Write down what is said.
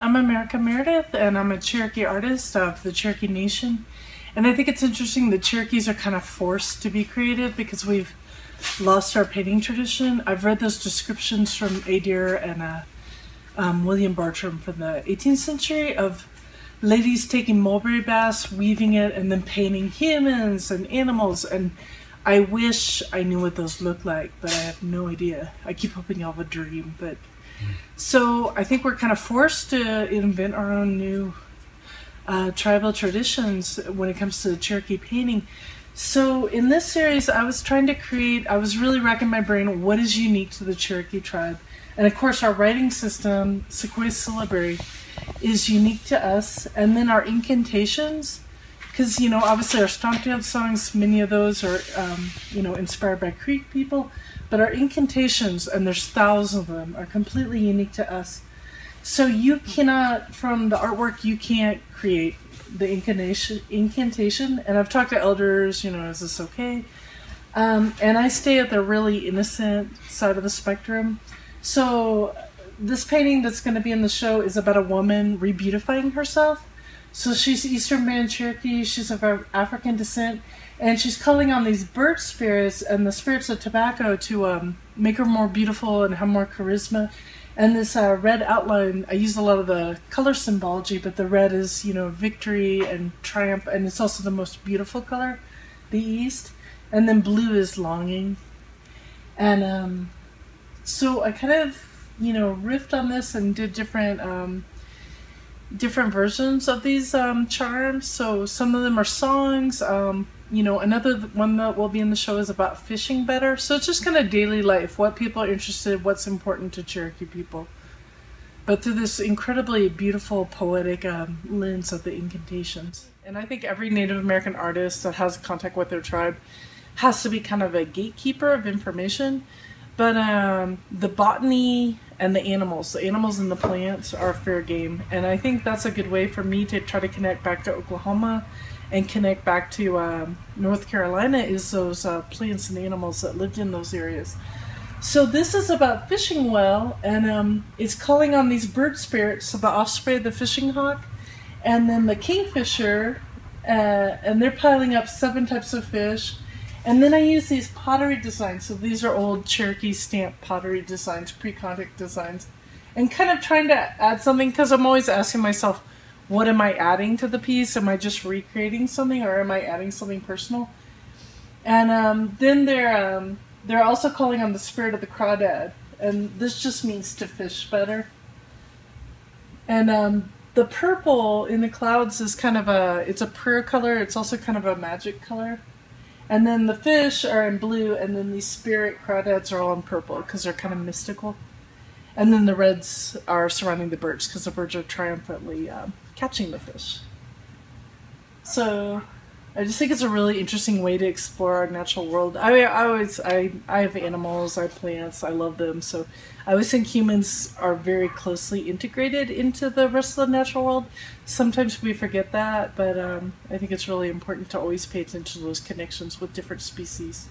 I'm America Meredith, and I'm a Cherokee artist of the Cherokee Nation. And I think it's interesting that Cherokees are kind of forced to be creative because we've lost our painting tradition. I've read those descriptions from Adair and William Bartram from the 18th century of ladies taking mulberry bass, weaving it, and then painting humans and animals. And I wish I knew what those look like, but I have no idea. I keep hoping I'll have a dream. But so I think we're kind of forced to invent our own new tribal traditions when it comes to Cherokee painting. So in this series, I was really racking my brain, what is unique to the Cherokee tribe? And of course, our writing system, Sequoia syllabary, is unique to us. And then our incantations, because, you know, obviously our stomp dance songs, many of those are, inspired by Creek people. But our incantations, and there's thousands of them, are completely unique to us. So you cannot, from the artwork, you can't create the incantation. And I've talked to elders, is this okay? And I stay at the really innocent side of the spectrum. So this painting that's going to be in the show is about a woman re-beautifying herself. So she's Eastern Band Cherokee, she's of African descent, and she's calling on these bird spirits and the spirits of tobacco to make her more beautiful and have more charisma. And this red outline, I use a lot of the color symbology, but the red is, victory and triumph, and it's also the most beautiful color, the East. And then blue is longing. And so I kind of, riffed on this and did different versions of these charms. So some of them are songs. Another one that will be in the show is about fishing better. So it's just kind of daily life, what people are interested, what's important to Cherokee people. But through this incredibly beautiful, poetic lens of the incantations. And I think every Native American artist that has contact with their tribe has to be kind of a gatekeeper of information. But the botany and the animals and the plants are fair game. And I think that's a good way for me to try to connect back to Oklahoma and connect back to North Carolina, is those plants and animals that lived in those areas. So this is about fishing well, and it's calling on these bird spirits, so the offspring of the fishing hawk, and then the kingfisher, and they're piling up 7 types of fish. And then I use these pottery designs. So these are old Cherokee stamp pottery designs, pre-contact designs. And kind of trying to add something, because I'm always asking myself, what am I adding to the piece? Am I just recreating something, or am I adding something personal? And then they're also calling on the spirit of the crawdad. And this just means to fish better. And the purple in the clouds is kind of it's a prayer color. It's also kind of a magic color. And then the fish are in blue, and then these spirit crawdads are all in purple because they're kind of mystical. And then the reds are surrounding the birds because the birds are triumphantly catching the fish. So I just think it's a really interesting way to explore our natural world. I have animals, I have plants, I love them. So I always think humans are very closely integrated into the rest of the natural world. Sometimes we forget that, but I think it's really important to always pay attention to those connections with different species.